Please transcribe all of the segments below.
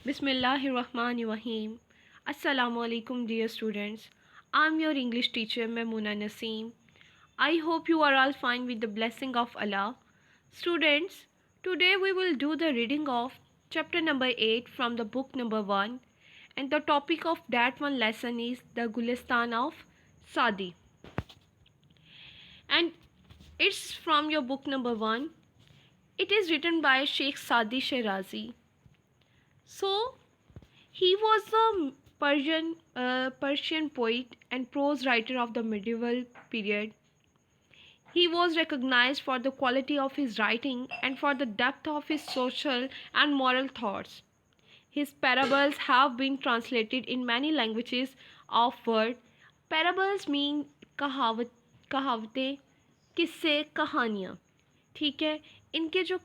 Bismillahirrahmanirrahim. Assalamu alaikum, dear students. I'm your English teacher, Memuna Naseem. I hope you are all fine with the blessing of Allah. Students, today we will do the reading of chapter number 8 from the book number 1, and the topic of that one lesson is the Gulistan of Sadi. And it's from your book number 1. It is written by Sheikh Sadi Shirazi. So, he was a Persian poet and prose writer of the medieval period. He was recognized for the quality of his writing and for the depth of his social and moral thoughts. His parables have been translated in many languages of world. Parables mean कहावतें, किस्से, कहानियाँ. ठीक है, इनके जो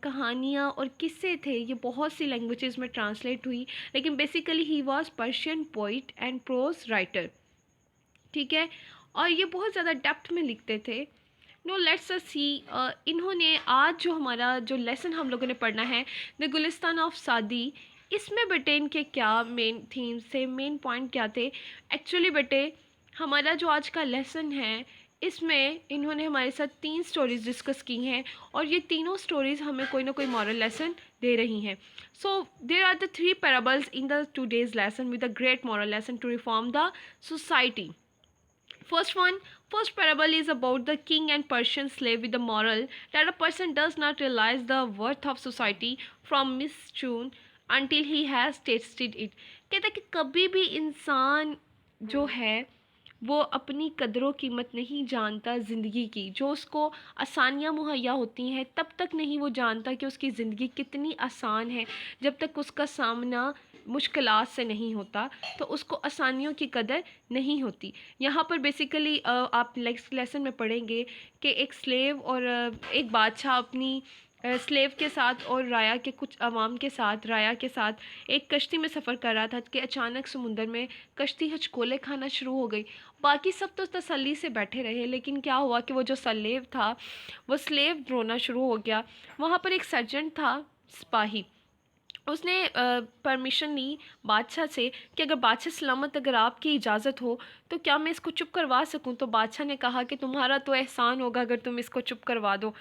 कहानियाँ और किस्से थे ये बहुत सी लैंग्वेजेस में ट्रांसलेट हुई, लेकिन basically he was Persian poet and pros writer. ठीक है, और ये बहुत ज़्यादा डेप्थ में लिखते थे. नो लेट्स सी, इन्होंने आज जो हमारा जो लेसन हम लोगों ने पढ़ना है द गुलिस्तान ऑफ सादी, इसमें बेटे इनके क्या मेन थीम्स थे, मेन पॉइंट क्या थे. एक्चुअली बेटे हमारा जो आज का लेसन है इसमें इन्होंने हमारे साथ 3 स्टोरीज़ डिस्कस की हैं और ये तीनों स्टोरीज़ हमें कोई ना कोई मॉरल लेसन दे रही हैं. So there are the 3 parables in the today's lesson with a great moral lesson to reform the society. First parable is about the king and Persian slave with the moral that a person does not realize the worth of society from misfortune until he has tasted it. कहता है कि कभी भी इंसान जो है वो अपनी कदरों कीमत नहीं जानता ज़िंदगी की. जो उसको आसानियाँ मुहैया होती हैं तब तक नहीं वो जानता कि उसकी ज़िंदगी कितनी आसान है. जब तक उसका सामना मुश्किलात से नहीं होता तो उसको आसानियों की कदर नहीं होती. यहाँ पर बेसिकली आप नेक्स्ट लेसन में पढ़ेंगे कि एक स्लेव और एक बादशाह अपनी स्लेव के साथ और राया के कुछ अवाम के साथ, राया के साथ एक कश्ती में सफ़र कर रहा था कि अचानक समुंदर में कश्ती हचकोले खाना शुरू हो गई. बाकी सब तो तसल्ली से बैठे रहे, लेकिन क्या हुआ कि वो जो स्लेव था वो स्लेव रोना शुरू हो गया. वहाँ पर एक सर्जेंट था, सिपाही, उसने परमिशन ली बादशाह से कि अगर बादशाह सलामत, अगर आपकी इजाज़त हो तो क्या मैं इसको चुप करवा सकूं. तो बादशाह ने कहा कि तुम्हारा तो एहसान होगा अगर तुम इसको चुप करवा दो.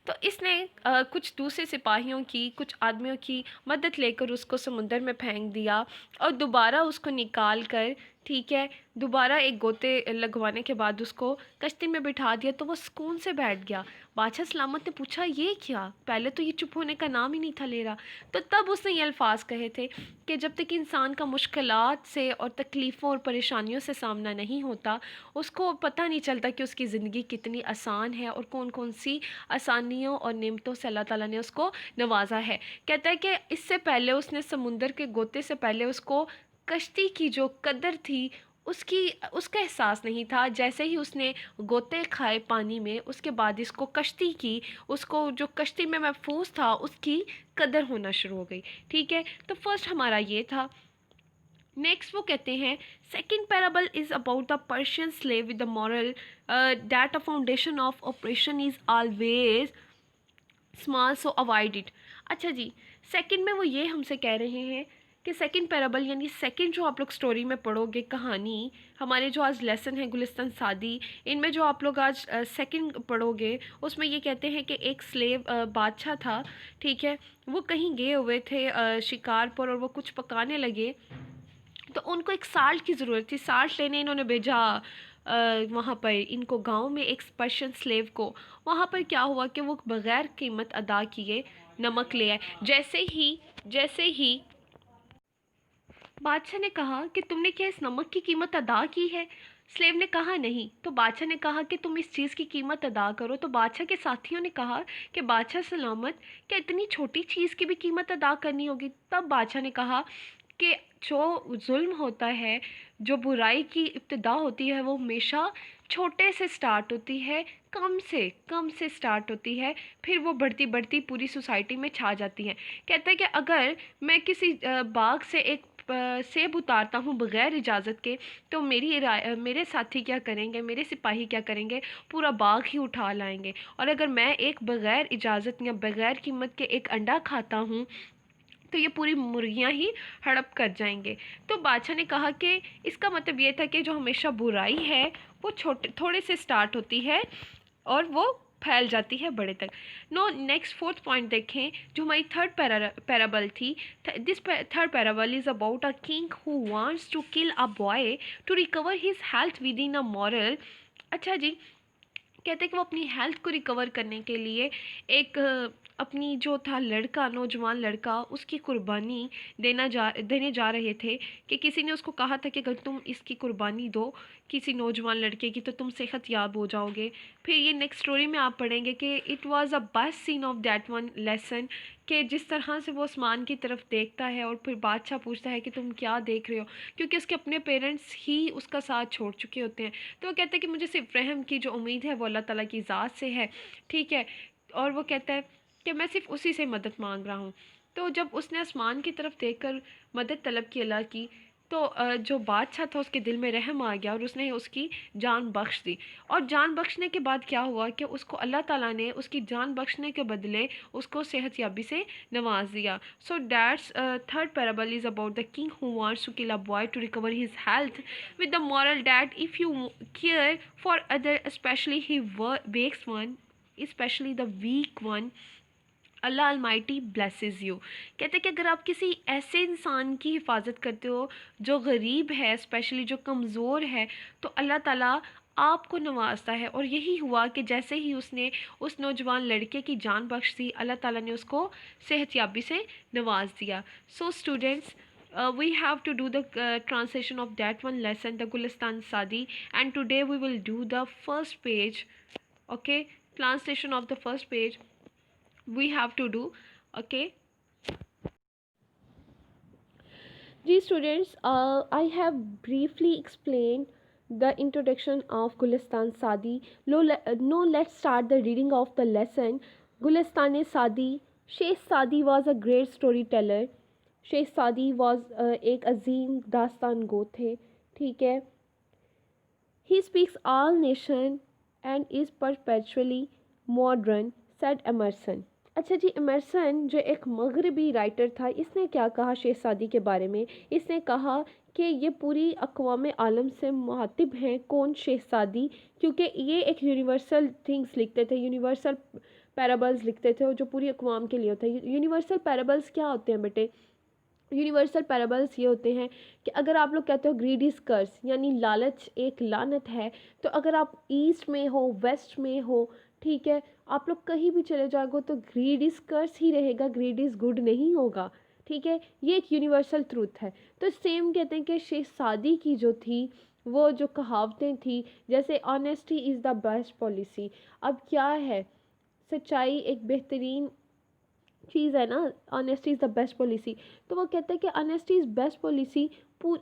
तो इसने कुछ दूसरे सिपाहियों की, कुछ आदमियों की मदद लेकर उसको समुंदर में फेंक दिया और दोबारा उसको निकाल कर, ठीक है, दोबारा एक गोते लगवाने के बाद उसको कश्ती में बिठा दिया तो वो सुकून से बैठ गया. बादशाह सलामत ने पूछा ये क्या, पहले तो ये चुप होने का नाम ही नहीं था ले रहा. तो तब उसने ये अल्फाज कहे थे कि जब तक इंसान का मुश्किलात से और तकलीफ़ों और परेशानियों से सामना नहीं होता उसको पता नहीं चलता कि उसकी ज़िंदगी कितनी आसान है और कौन कौन सी आसानियों और नेमतों से अल्लाह ताला ने उसको नवाजा है. कहता है कि इससे पहले उसने समुंदर के गोते से पहले उसको कश्ती की जो कदर थी उसका एहसास नहीं था. जैसे ही उसने गोते खाए पानी में उसके बाद इसको कश्ती की, उसको जो कश्ती में महफूज था उसकी कदर होना शुरू हो गई. ठीक है, तो फर्स्ट हमारा ये था. नेक्स्ट वो कहते हैं second parable is about the Persian slave with the moral that a foundation of operation is always small so avoid it. अच्छा जी, सेकंड में वो ये हमसे कह रहे हैं कि सेकंड पैराबल यानी सेकंड जो आप लोग स्टोरी में पढ़ोगे कहानी, हमारे जो आज लेसन है गुलिस्तान सादी, इनमें जो आप लोग आज सेकंड पढ़ोगे उसमें ये कहते हैं कि एक स्लेव बादशाह था, ठीक है, वो कहीं गए हुए थे शिकार पर और वो कुछ पकाने लगे तो उनको एक साल्ट की ज़रूरत थी. साल्ट लेने इन्होंने भेजा वहाँ पर इनको गांव में एक पर्शियन स्लेव को. वहाँ पर क्या हुआ कि वो बग़ैर कीमत अदा किए नमक ले आए. जैसे ही बादशाह ने कहा कि तुमने क्या इस नमक की कीमत अदा की है. स्लेव ने कहा नहीं. तो बादशाह ने कहा कि तुम इस चीज़ की कीमत अदा करो. तो बादशाह के साथियों ने कहा कि बादशाह सलामत, क्या इतनी छोटी चीज़ की भी कीमत अदा करनी होगी. तब बादशाह ने कहा कि जो जुल्म होता है, जो बुराई की इब्तिदा होती है वो हमेशा छोटे से स्टार्ट होती है, कम से स्टार्ट होती है, फिर वो बढ़ती बढ़ती पूरी सोसाइटी में छा जाती है. कहता है कि अगर मैं किसी बाग से एक सेब उतारता हूँ बग़ैर इजाज़त के तो मेरे साथी क्या करेंगे, मेरे सिपाही क्या करेंगे, पूरा बाग ही उठा लाएंगे. और अगर मैं एक बग़ैर इजाज़त या बग़ैर कीमत के एक अंडा खाता हूँ तो ये पूरी मुर्गियाँ ही हड़प कर जाएंगे। तो बादशाह ने कहा कि इसका मतलब ये था कि जो हमेशा बुराई है वो छोटे थोड़े से स्टार्ट होती है और वो फैल जाती है बड़े तक। नो नेक्स्ट फोर्थ पॉइंट देखें, जो हमारी थर्ड पैराबल थी। This third parable is about a king who wants to kill a boy to recover his health within a moral. अच्छा जी, कहते हैं कि वो अपनी हेल्थ को रिकवर करने के लिए एक अपनी जो था लड़का, नौजवान लड़का, उसकी कुर्बानी देने जा रहे थे कि किसी ने उसको कहा था कि अगर तुम इसकी कुर्बानी दो किसी नौजवान लड़के की तो तुम सेहत याब हो जाओगे। फिर ये नेक्स्ट स्टोरी में आप पढ़ेंगे कि it was a best scene of that one lesson, कि जिस तरह से वो आसमान की तरफ देखता है और फिर बादशाह पूछता है कि तुम क्या देख रहे हो, क्योंकि उसके अपने पेरेंट्स ही उसका साथ छोड़ चुके होते हैं। तो वो कहता है कि मुझे सिर्फ रहम की जो उम्मीद है वो अल्लाह ताला की ज़ात से है, ठीक है। और वो कहता है कि मैं सिर्फ उसी से मदद मांग रहा हूँ। तो जब उसने आसमान की तरफ देखकर मदद तलब की अल्लाह की, तो जो बादशाह था उसके दिल में रहम आ गया और उसने उसकी जान बख्श दी। और जान बख्शने के बाद क्या हुआ कि उसको अल्लाह ताला ने उसकी जान बख्शने के बदले उसको सेहत याबी से नवाज दिया। So that's third parable is about the king who wants to kill a boy to recover his health with the moral that if you care for other, especially he wakes one, especially the weak one, Allah Almighty blesses you. कहते हैं कि अगर आप किसी ऐसे इंसान की हिफाजत करते हो जो गरीब है, स्पेशली जो कमज़ोर है, तो अल्लाह ताला आपको नवाजता है। और यही हुआ कि जैसे ही उसने उस नौजवान लड़के की जान बख्श दी, अल्लाह ताला ने उसको सेहतयाबी से नवाज दिया। So students, we have to do the translation of that one lesson, the Gulistan Sadi, and today we will do the first page. Okay, translation of the first page we have to do. Okay जी students, I have briefly explained the introduction of Gulistan Sadi. No, let's start the reading of the lesson. Gulistan Sadi. Sheikh Sadi was a great storyteller. Sheikh Saadi was एक अजीम दास्तान गो थे, ठीक है। He speaks all nation and is perpetually modern, said Emerson. अच्छा जी, Emerson जो एक मगरबी राइटर था, इसने क्या कहा शेख सादी के बारे में? इसने कहा कि ये पूरी अक़वाम आलम से मुखातिब हैं। कौन? शेख सादी, क्योंकि ये एक यूनिवर्सल थिंग्स लिखते थे, यूनिवर्सल पैराबल्स लिखते थे और जो पूरी अक़वाम के लिए होता है। यूनिवर्सल पैराबल्स क्या होते हैं बेटे? यूनिवर्सल पैराबल्स ये होते हैं कि अगर आप लोग कहते हो ग्रीड इज कर्स, यानी लालच एक लानत है, तो अगर आप ईस्ट में हो, वेस्ट में हो, ठीक है, आप लोग कहीं भी चले जाओगे तो ग्रीड इज कर्स ही रहेगा, ग्रीड इज गुड नहीं होगा, ठीक है। ये एक यूनिवर्सल ट्रूथ है। तो सेम कहते हैं कि शेख सादी की जो थी वो जो कहावतें थी, जैसे honesty is the best policy. अब क्या है, सच्चाई एक बेहतरीन चीज़ है ना, honesty is the best policy. तो वो कहते हैं कि ऑनेस्टी इज़ बेस्ट पॉलिसी।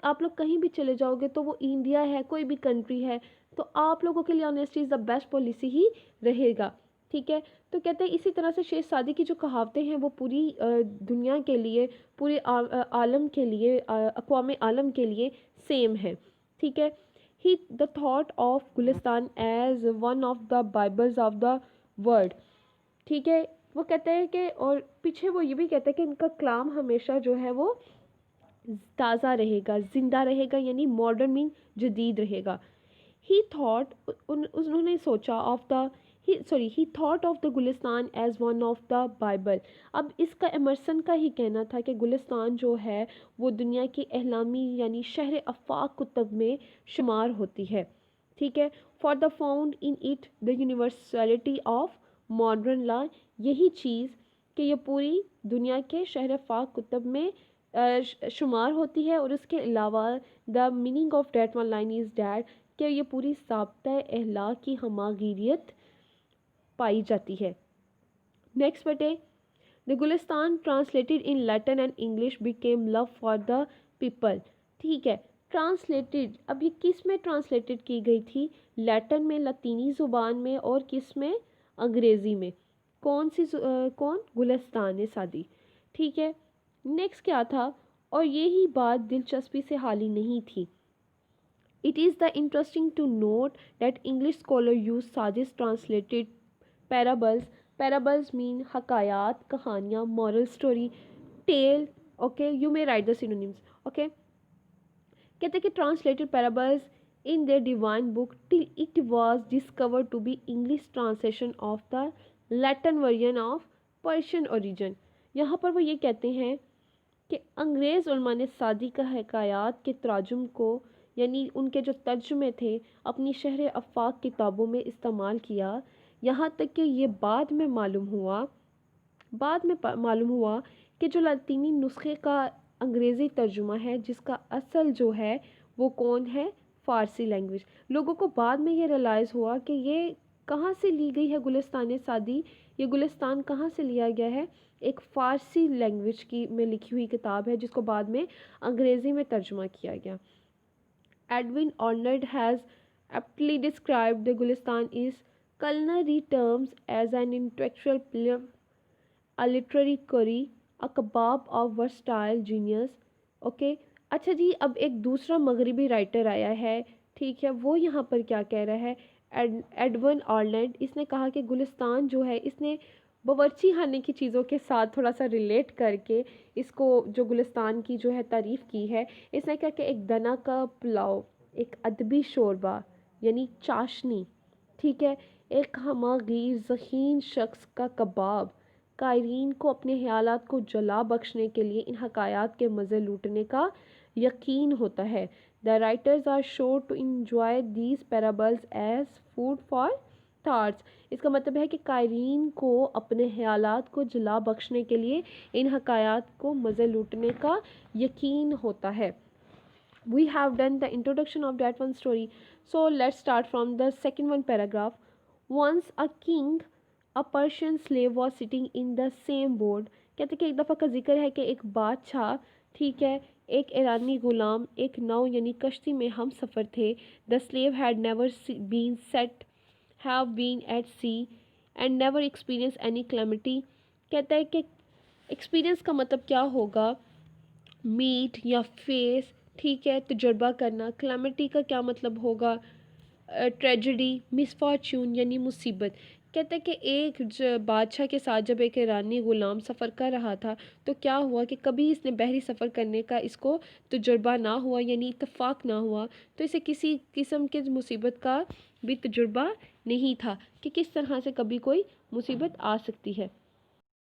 आप लोग कहीं भी चले जाओगे, तो वो इंडिया है, कोई भी कंट्री है, तो आप लोगों के लिए honesty is the best policy ही रहेगा, ठीक है। तो कहते हैं इसी तरह से शेख सादी की जो कहावतें हैं वो पूरी दुनिया के लिए, पूरे आलम के लिए, अक़वाम आलम के लिए सेम है, ठीक है। He the thought of Gulistan as one of the bibles of the world, ठीक है। वो कहते हैं कि, और पीछे वो ये भी कहते हैं कि इनका कलाम हमेशा जो है वो ताज़ा रहेगा, ज़िंदा रहेगा, यानी मॉडर्न मीन जदीद रहेगा। ही थॉट, उन्होंने सोचा of the he thought of the Gulistan as one of the Bible. अब इसका एमरसन का ही कहना था कि गुलिस्तान जो है वो दुनिया की एहलामी यानी शहर अफाक कुतब में शुमार होती है, ठीक है। For the found in it the universality of modern law, यही चीज़ कि ये पूरी दुनिया के शहर फाक कुतब में शुमार होती है। और उसके अलावा the meaning of that one line is that, कि ये पूरी साब्ता अहलाक की हमागिरियत पाई जाती है। नेक्स्ट बटे, the Gulistan translated in Latin and English became love for the people, ठीक है। ट्रांसलेटेड, अब ये किस में ट्रांसलेटेड की गई थी? लैटिन में, लतीनी ज़ुबान में, और किस में? अंग्रेज़ी में। कौन सी कौन? गुलिस्तान सादी, ठीक है। नेक्स्ट क्या था? और यही बात दिलचस्पी से हाली नहीं थी। It is the interesting to note that English scholar use साजिश ट्रांसलेटेड पैराबल्स। पैराबल्स मीन हकायात, कहानियाँ, moral story, tale okay, you may write the synonyms. Okay, कहते हैं कि translated parables in their divine book till it was discovered to be English translation of the Latin version of Persian origin. यहाँ पर वो ये कहते हैं कि अंग्रेज़ उलमा ने सादी का हकायात के तराजुम को, यानी उनके जो तर्जुमे थे, अपनी शहर अफ़ाक किताबों में इस्तेमाल किया। यहाँ तक कि ये बाद में मालूम हुआ कि जो लातीनी नुस्खे का अंग्रेज़ी तर्जुमा है, जिसका असल जो है वो कौन है, फ़ारसी लैंग्वेज। लोगों को बाद में ये रियलाइज़ हुआ कि ये कहाँ से ली गई है गुलिस्तान सादी, ये गुलिस्तान कहाँ से लिया गया है, एक फ़ारसी लैंग्वेज की में लिखी हुई किताब है जिसको बाद में अंग्रेज़ी में तर्जुमा किया गया। Edwin Arnold has aptly described the Gulistan is culinary terms as an intellectual pillar, a literary curry, a kebab of versatile genius। Okay, अच्छा जी, अब एक दूसरा मगरबी राइटर आया है, ठीक है, वो यहाँ पर क्या कह रहा है, एडवन ऑर्लैंड। इसने कहा कि गुलिस्तान जो है, इसने बावर्ची खाने की चीज़ों के साथ थोड़ा सा रिलेट करके इसको, जो गुलिस्तान की जो है तारीफ़ की है। इसने कहा कि एक दना का पुलाव, एक अदबी शोरबा यानी चाशनी, ठीक है, एक हमागीर ज़हीन शख्स का कबाब, कायरीन को अपने ख़यालात को जला बख्शने के लिए इन हकायात के मज़े लूटने का यकीन होता है। The writers are sure to enjoy these parables as food for thoughts. इसका मतलब है कि कायरीन को अपने ख़यालात को जला बख्शने के लिए इन हकायात को मज़े लूटने का यकीन होता है। We have done the introduction of that one story, so let's start from the second one paragraph. Once a king, a Persian slave was sitting in the same boat। कहते कि एक दफ़ा का जिक्र है कि एक बादशाह, ठीक है, एक ईरानी गुलाम एक नाव यानी कश्ती में हम सफ़र थे। The slave had never been set have been at sea and never experience any calamity. कहता है कि एक्सपीरियंस का मतलब क्या होगा, मीट या फेस, ठीक है, तजुर्बा करना। क्लैमिटी का क्या मतलब होगा, ट्रेजेडी, मिसफॉर्च्यून यानी मुसीबत। कहते हैं कि एक बादशाह के साथ जब एक ईरानी ग़ुलाम सफ़र कर रहा था तो क्या हुआ कि कभी इसने बहरी सफ़र करने का इसको तजुर्बा ना हुआ, यानी इत्तफाक ना हुआ, तो इसे किसी किस्म के मुसीबत का भी तजुर्बा नहीं था कि किस तरह से कभी कोई मुसीबत आ सकती है।